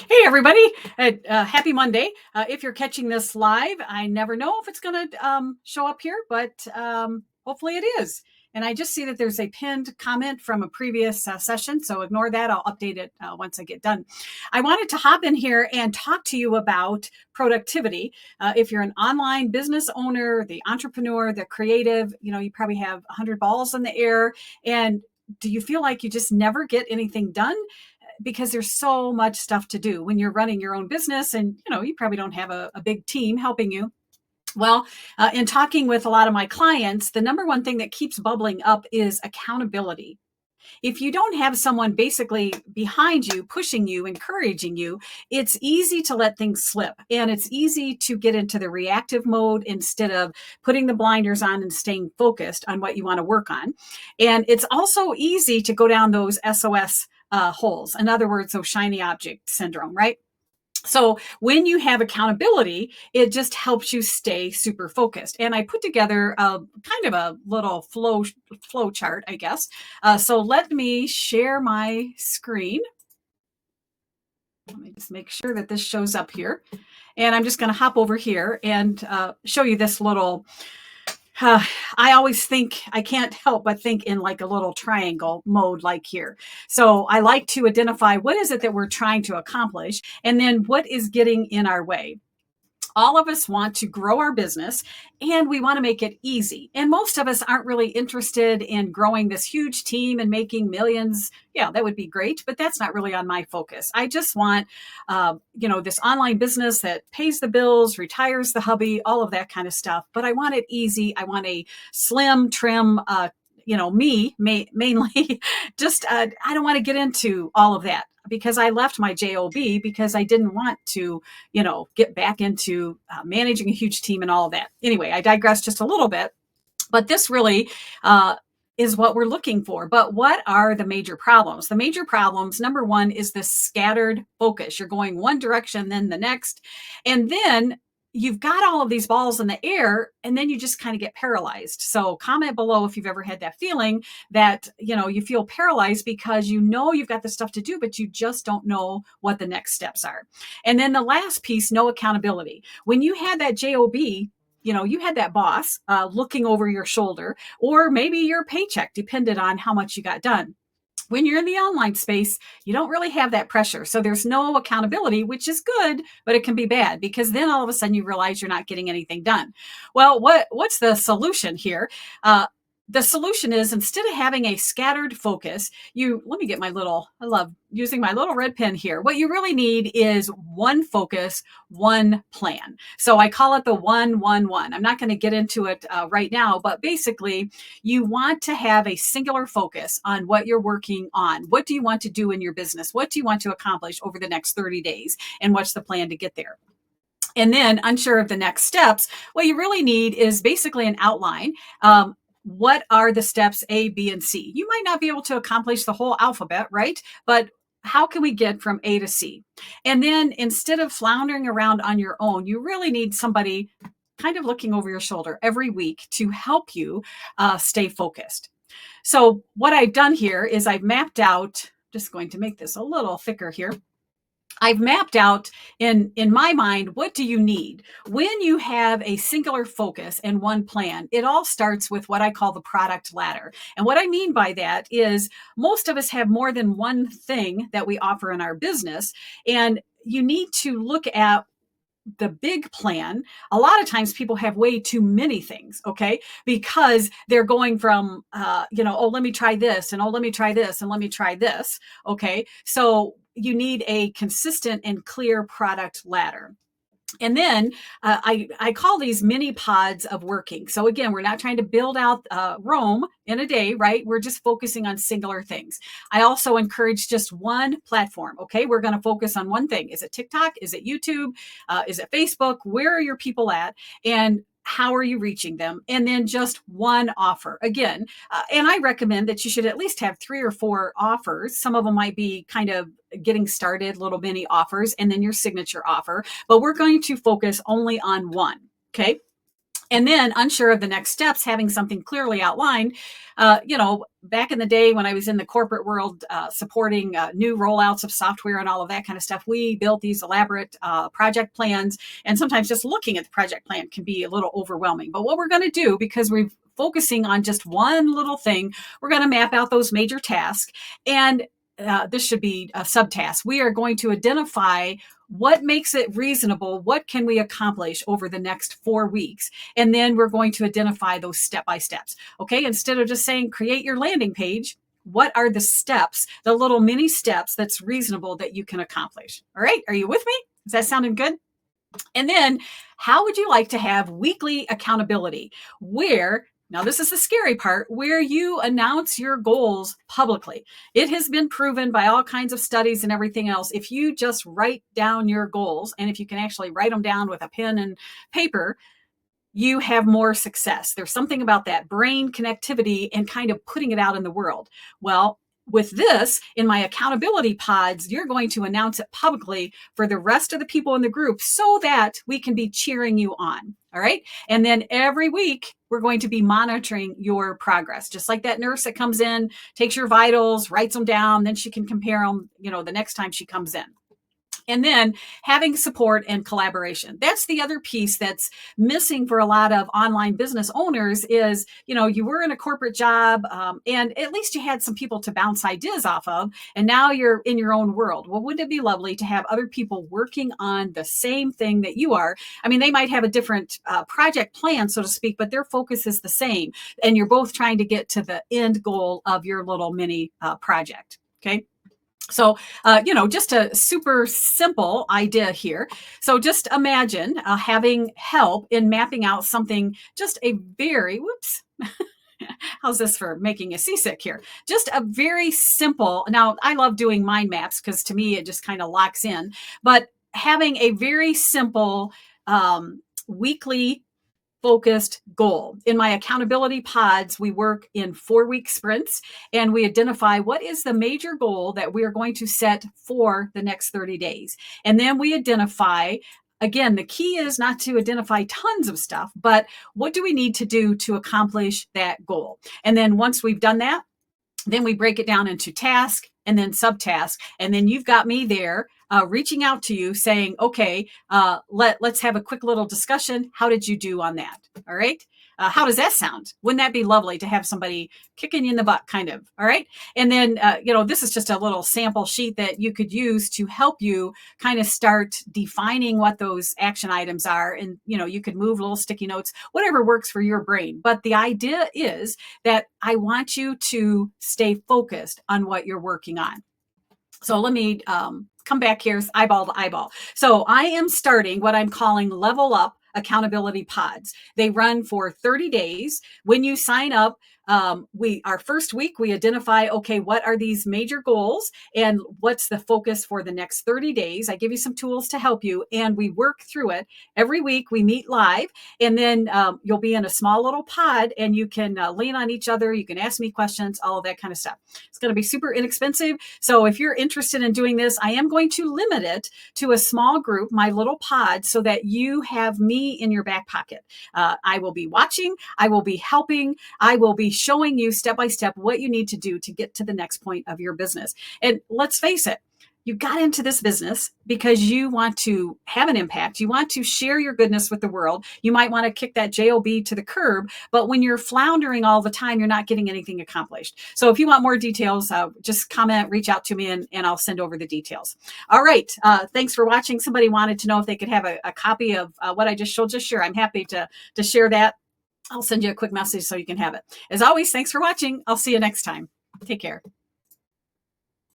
Hey, everybody. Happy Monday. If you're catching this live, I never know if it's going to show up here, but hopefully it is. And I just see that there's a pinned comment from a previous session, so ignore that. I'll update it once I get done. I wanted to hop in here and talk to you about productivity. If you're an online business owner, the entrepreneur, the creative, you probably have 100 balls in the air. And do you feel like you just never get anything done? Because there's so much stuff to do when you're running your own business, and you probably don't have a big team helping you. Well, in talking with a lot of my clients, the number one thing that keeps bubbling up is accountability. If you don't have someone basically behind you, pushing you, encouraging you, it's easy to let things slip, and it's easy to get into the reactive mode instead of putting the blinders on and staying focused on what you want to work on. And it's also easy to go down those SOS holes. In other words, so shiny object syndrome, right? So when you have accountability, it just helps you stay super focused. And I put together a kind of a little flow chart, I guess. So let me share my screen. Let me just make sure that this shows up here. And I'm just going to hop over here and show you this little I always think, I can't help but think in like a little triangle mode like here. So I like to identify what is it that we're trying to accomplish, and then what is getting in our way. All of us want to grow our business, and we want to make it easy. And most of us aren't really interested in growing this huge team and making millions. Yeah, that would be great, but that's not really on my focus. I just want, this online business that pays the bills, retires the hubby, all of that kind of stuff. But I want it easy. I want a slim, trim, mainly just, I don't want to get into all of that because I left my job because I didn't want to, get back into managing a huge team and all of that. Anyway, I digress just a little bit, but this really, is what we're looking for. But what are the major problems? The major problems, number one, is this scattered focus. You're going one direction, then the next. And then you've got all of these balls in the air, and then you just kind of get paralyzed. So comment below if you've ever had that feeling that, you feel paralyzed because you've got the stuff to do, but you just don't know what the next steps are. And then the last piece, no accountability. When you had that job, you had that boss looking over your shoulder, or maybe your paycheck depended on how much you got done. When you're in the online space, you don't really have that pressure. So there's no accountability, which is good, but it can be bad because then all of a sudden you realize you're not getting anything done. Well, what's the solution here? The solution is, instead of having a scattered focus, let me get I love using my little red pen here. What you really need is one focus, one plan. So I call it the 1-1-1. I'm not going to get into it right now, but basically you want to have a singular focus on what you're working on. What do you want to do in your business? What do you want to accomplish over the next 30 days? And what's the plan to get there? And then, unsure of the next steps, what you really need is basically an outline. What are the steps A, B, and C? You might not be able to accomplish the whole alphabet, right? But how can we get from A to C? And then, instead of floundering around on your own, you really need somebody kind of looking over your shoulder every week to help you stay focused. So what I've done here is I've mapped out, just going to make this a little thicker here. I've mapped out in my mind, what do you need? When you have a singular focus and one plan, it all starts with what I call the product ladder. And what I mean by that is most of us have more than one thing that we offer in our business. And you need to look at the big plan. A lot of times people have way too many things, okay? Because they're going from, oh, let me try this, and oh, let me try this, and let me try this, okay? So you need a consistent and clear product ladder. And then I call these mini pods of working. So again, we're not trying to build out Rome in a day, right? We're just focusing on singular things. I also encourage just one platform. Okay, we're going to focus on one thing. Is it TikTok? Is it YouTube? Is it Facebook? Where are your people at? And how are you reaching them? And then just one offer. Again, and I recommend that you should at least have 3 or 4 offers. Some of them might be kind of getting started, little mini offers, and then your signature offer. But we're going to focus only on one. Okay. And then unsure of the next steps, having something clearly outlined. Back in the day when I was in the corporate world, supporting new rollouts of software and all of that kind of stuff, we built these elaborate project plans. And sometimes just looking at the project plan can be a little overwhelming. But what we're going to do, because we're focusing on just one little thing, we're going to map out those major tasks. And this should be a subtask. We are going to identify what makes it reasonable. What can we accomplish over the next 4 weeks? And then we're going to identify those step by steps. Okay. Instead of just saying, create your landing page, what are the steps, the little mini steps that's reasonable that you can accomplish? All right. Are you with me? Is that sounding good? And then how would you like to have weekly accountability where, now this is the scary part, where you announce your goals publicly? It has been proven by all kinds of studies and everything else. If you just write down your goals, and if you can actually write them down with a pen and paper, you have more success. There's something about that brain connectivity and kind of putting it out in the world. Well, with this, in my accountability pods, you're going to announce it publicly for the rest of the people in the group so that we can be cheering you on. All right. And then every week, we're going to be monitoring your progress, just like that nurse that comes in, takes your vitals, writes them down, then she can compare them, the next time she comes in. And then having support and collaboration. That's the other piece that's missing for a lot of online business owners is, you were in a corporate job and at least you had some people to bounce ideas off of. And now you're in your own world. Well, wouldn't it be lovely to have other people working on the same thing that you are? I mean, they might have a different project plan, so to speak, but their focus is the same. And you're both trying to get to the end goal of your little mini project. Okay. So, just a super simple idea here. So just imagine having help in mapping out something, just a very, how's this for making you seasick here? Just a very simple, now I love doing mind maps because to me, it just kind of locks in, but having a very simple weekly focused goal. In my accountability pods, we work in 4-week sprints and we identify what is the major goal that we are going to set for the next 30 days. And then we identify, again, the key is not to identify tons of stuff, but what do we need to do to accomplish that goal? And then once we've done that, then we break it down into task and then subtask. And then you've got me there reaching out to you saying, okay, let's have a quick little discussion. How did you do on that? All right. How does that sound? Wouldn't that be lovely to have somebody kicking you in the butt, kind of? All right. And then, this is just a little sample sheet that you could use to help you kind of start defining what those action items are. And, you could move little sticky notes, whatever works for your brain. But the idea is that I want you to stay focused on what you're working on. So let me come back here, eyeball to eyeball. So I am starting what I'm calling LevelUp accountability pods. They run for 30 days. When you sign up, our first week, we identify, okay, what are these major goals and what's the focus for the next 30 days? I give you some tools to help you and we work through it. Every week we meet live and then you'll be in a small little pod and you can lean on each other. You can ask me questions, all of that kind of stuff. It's going to be super inexpensive. So if you're interested in doing this, I am going to limit it to a small group, my little pod, so that you have me in your back pocket. I will be watching. I will be helping. I will be showing you step by step what you need to do to get to the next point of your business. And let's face it, you got into this business because you want to have an impact. You want to share your goodness with the world. You might want to kick that job to the curb, but when you're floundering all the time, you're not getting anything accomplished. So if you want more details, just comment, reach out to me, and I'll send over the details. All right. Thanks for watching. Somebody wanted to know if they could have a copy of what I just showed. Just sure. I'm happy to share that. I'll send you a quick message so you can have it. As always, thanks for watching. I'll see you next time. Take care.